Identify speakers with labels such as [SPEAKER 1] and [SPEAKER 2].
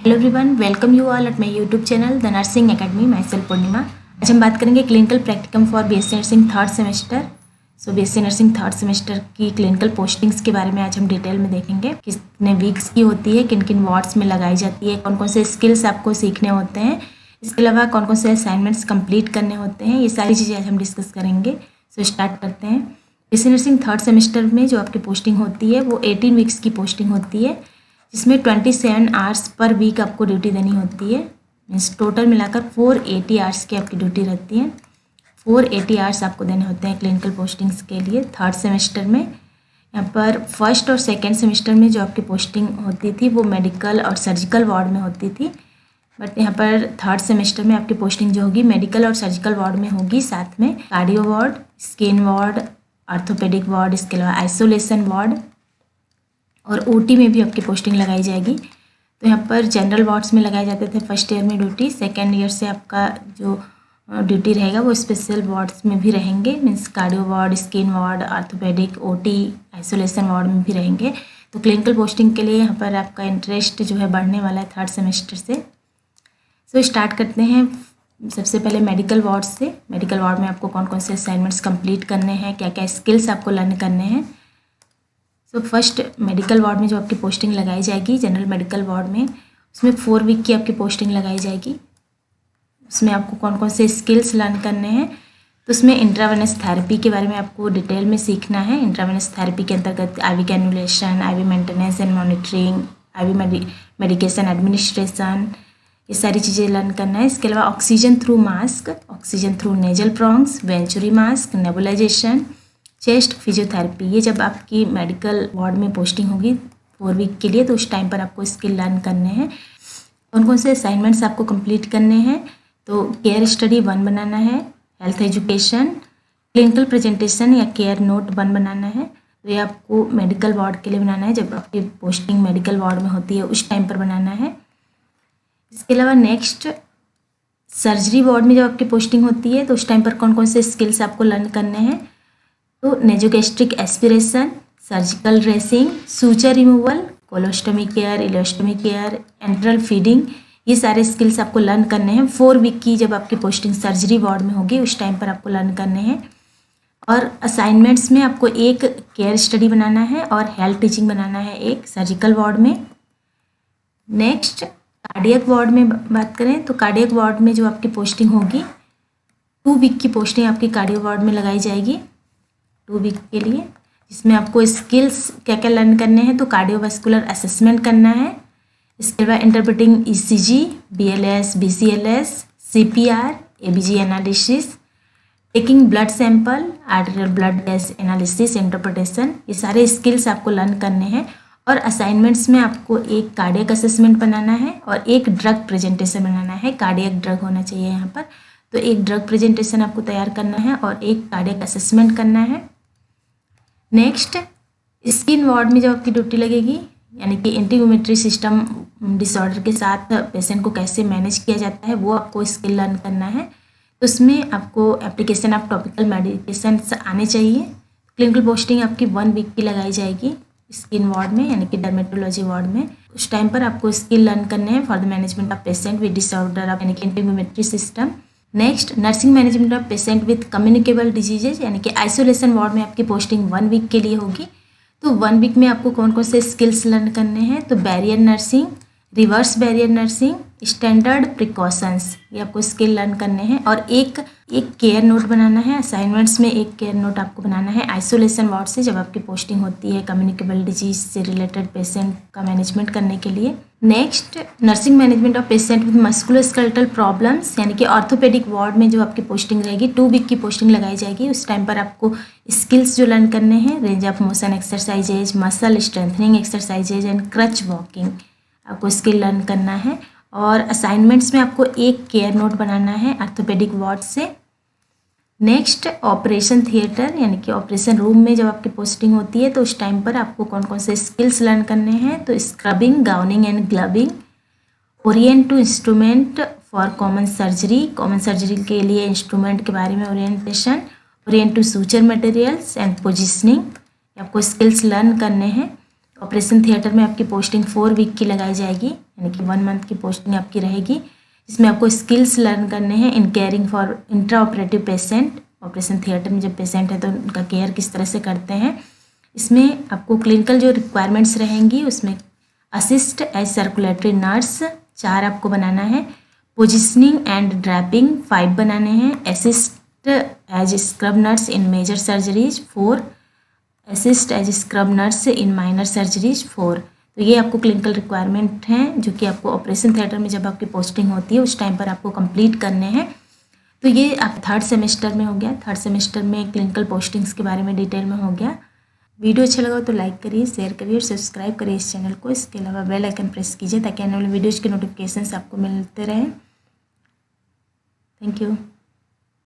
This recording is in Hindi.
[SPEAKER 1] Hello everyone, welcome you all at my YouTube channel the nursing academy. Myself Purnima. आज हम बात करेंगे clinical practicum for BSc nursing third semester. BSc nursing third semester की क्लिनिकल पोस्टिंग्स के बारे में आज हम डिटेल में देखेंगे। कितने वीक्स की होती है, किन किन वार्ड्स में लगाई जाती है, कौन कौन से स्किल्स आपको सीखने होते हैं, इसके अलावा कौन कौन से असाइनमेंट्स कंप्लीट करने होते हैं, ये सारी चीज़ें आज हम डिस्कस करेंगे। स्टार्ट करते हैं। बीएससी नर्सिंग थर्ड सेमेस्टर में जो आपकी पोस्टिंग होती है वो 18 वीक्स की पोस्टिंग होती है, जिसमें 27 आवर्स पर वीक आपको ड्यूटी देनी होती है। मीन्स टोटल मिलाकर 480 आवर्स की आपकी ड्यूटी रहती है। 480 आवर्स आपको देने होते हैं क्लिनिकल पोस्टिंग्स के लिए थर्ड सेमेस्टर में। यहाँ पर फर्स्ट और सेकेंड सेमेस्टर में जो आपकी पोस्टिंग होती थी वो मेडिकल और सर्जिकल वार्ड में होती थी, बट यहाँ पर थर्ड सेमेस्टर में आपकी पोस्टिंग जो होगी मेडिकल और सर्जिकल वार्ड में होगी, साथ में cardio ward, skin ward, orthopaedic ward, इसके अलावा आइसोलेशन वार्ड और ओटी में भी आपकी पोस्टिंग लगाई जाएगी। तो यहाँ पर जनरल वार्ड्स में लगाए जाते थे फर्स्ट ईयर में ड्यूटी, सेकेंड ईयर से आपका जो ड्यूटी रहेगा वो स्पेशल वार्ड्स में भी रहेंगे। Means cardio ward, skin ward, orthopaedic, OT, isolation ward में भी रहेंगे। तो क्लिनिकल पोस्टिंग के लिए यहाँ पर आपका इंटरेस्ट जो है बढ़ने वाला है थर्ड सेमेस्टर से। स्टार्ट करते हैं सबसे पहले मेडिकल वार्ड से। मेडिकल वार्ड में आपको कौन कौन से असाइनमेंट्स कंप्लीट करने हैं, क्या क्या स्किल्स आपको लर्न करने हैं। फर्स्ट मेडिकल वार्ड में जो आपकी पोस्टिंग लगाई जाएगी जनरल मेडिकल वार्ड में, उसमें 4 वीक की आपकी पोस्टिंग लगाई जाएगी। उसमें आपको कौन कौन से स्किल्स लर्न करने हैं, तो उसमें इंट्रावेनस थेरेपी के बारे में आपको डिटेल में सीखना है। इंट्रावेनस थेरेपी के अंतर्गत IV cannulation, IV maintenance and monitoring, IV medication administration, ये सारी चीज़ें लर्न करना है। इसके अलावा oxygen through mask, oxygen through nasal prongs, venturi mask, nebulization, chest physiotherapy, ये जब आपकी मेडिकल वार्ड में पोस्टिंग होगी 4 वीक के लिए, तो उस टाइम पर आपको स्किल लर्न करने हैं। कौन कौन से असाइनमेंट्स आपको कंप्लीट करने हैं, तो केयर स्टडी 1 बनाना है, हेल्थ एजुकेशन, क्लिनिकल प्रेजेंटेशन या केयर नोट 1 बनाना है। तो ये आपको मेडिकल वार्ड के लिए बनाना है, जब आपकी पोस्टिंग मेडिकल वार्ड में होती है उस टाइम पर बनाना है। इसके अलावा नेक्स्ट सर्जरी वार्ड में जब आपकी पोस्टिंग होती है तो उस टाइम पर कौन कौन से स्किल्स आपको लर्न करने हैं, तो nasogastric aspiration, surgical dressing, suture removal, colostomy care, ileostomy care, enteral feeding, ये सारे स्किल्स आपको लर्न करने हैं। 4 वीक की जब आपकी पोस्टिंग सर्जरी वार्ड में होगी उस टाइम पर आपको लर्न करने हैं। और असाइनमेंट्स में आपको एक केयर स्टडी बनाना है और हेल्थ टीचिंग बनाना है एक सर्जिकल वार्ड में। नेक्स्ट कार्डियक वार्ड में बात करें तो कार्डियक वार्ड में जो आपकी पोस्टिंग होगी 2 वीक की पोस्टिंग आपकी कार्डियो वार्ड में लगाई जाएगी 2 वीक के लिए, जिसमें आपको स्किल्स क्या क्या लर्न करने हैं, तो कार्डियोवास्कुलर असेसमेंट करना है। इसके अलावा interpreting ECG, BLS, BCLS, CPR, ABG analysis, taking blood sample, arterial blood gas analysis, interpretation, ये सारे स्किल्स आपको लर्न करने हैं। और असाइनमेंट्स में आपको एक कार्डियक असेसमेंट बनाना है और एक ड्रग प्रेजेंटेशन बनाना है। कार्डियक ड्रग होना चाहिए यहाँ पर, तो एक ड्रग प्रेजेंटेशन आपको तैयार करना है और एक कार्डियक असेसमेंट करना है। नेक्स्ट स्किन वार्ड में जब आपकी ड्यूटी लगेगी, यानी कि इंटीग्यूमेट्री सिस्टम डिसऑर्डर के साथ पेशेंट को कैसे मैनेज किया जाता है वो आपको स्किल लर्न करना है। तो उसमें आपको एप्लीकेशन ऑफ टॉपिकल मेडिकेशन आने चाहिए। क्लिनिकल पोस्टिंग आपकी 1 वीक की लगाई जाएगी स्किन वार्ड में, यानी कि डर्मेटोलॉजी वार्ड में। उस टाइम पर आपको स्किल लर्न करने हैं for the management of patient with disorder of यानी कि integumentary system. Next nursing management of patient with communicable diseases, यानी कि आइसोलेशन वार्ड में आपकी पोस्टिंग 1 वीक के लिए होगी। तो 1 वीक में आपको कौन कौन से स्किल्स लर्न करने हैं, तो barrier nursing, reverse barrier nursing, standard precautions, ये आपको स्किल लर्न करने हैं। और एक केयर नोट बनाना है। असाइनमेंट्स में एक केयर नोट आपको बनाना है आइसोलेशन वार्ड से, जब आपकी पोस्टिंग होती है कम्युनिकेबल डिजीज से रिलेटेड पेशेंट का मैनेजमेंट करने के लिए। Next nursing management of patient with musculoskeletal problems, यानी कि ऑर्थोपेडिक वार्ड में जो आपकी पोस्टिंग रहेगी 2 वीक की पोस्टिंग लगाई जाएगी। उस टाइम पर आपको स्किल्स जो लर्न करने हैं, range of motion exercises, muscle strengthening exercises and crutch walking, आपको स्किल लर्न करना है। और असाइनमेंट्स में आपको एक केयर नोट बनाना है ऑर्थोपेडिक वार्ड से। नेक्स्ट ऑपरेशन थिएटर, यानी कि ऑपरेशन रूम में जब आपकी पोस्टिंग होती है तो उस टाइम पर आपको कौन कौन से स्किल्स लर्न करने हैं, तो scrubbing, gowning and gloving, orient to instrument for common surgery, common surgery के लिए इंस्ट्रूमेंट के बारे में orientation, orient to suture materials and positioning, आपको स्किल्स लर्न करने हैं। ऑपरेशन थिएटर में आपकी पोस्टिंग 4 वीक की लगाई जाएगी, यानी कि 1 मंथ की पोस्टिंग आपकी रहेगी। इसमें आपको स्किल्स लर्न करने हैं in caring for intra operative patient. Operation theatre में जब पेशेंट है तो उनका केयर किस तरह से करते हैं। इसमें आपको क्लिनिकल जो रिक्वायरमेंट्स रहेंगी उसमें असिस्ट एज सर्कुलेटरी नर्स 4 आपको बनाना है, पोजिशनिंग एंड ड्रैपिंग 5 बनाने हैं, assist as scrub nurse in major surgeries 4, assist as scrub nurse in minor surgeries 4। तो ये आपको क्लिनिकल रिक्वायरमेंट हैं जो कि आपको ऑपरेशन थिएटर में जब आपकी पोस्टिंग होती है उस टाइम पर आपको कंप्लीट करने हैं। तो ये आप 3rd सेमेस्टर में हो गया। 3rd सेमेस्टर में क्लिनिकल पोस्टिंग्स के बारे में डिटेल में हो गया। वीडियो अच्छा लगा तो लाइक करिए, शेयर करिए और सब्सक्राइब करिए इस चैनल को। इसके अलावा बेल आइकन प्रेस कीजिए ताकि आने वाले वीडियोज़ के नोटिफिकेशंस आपको मिलते रहें। Thank you.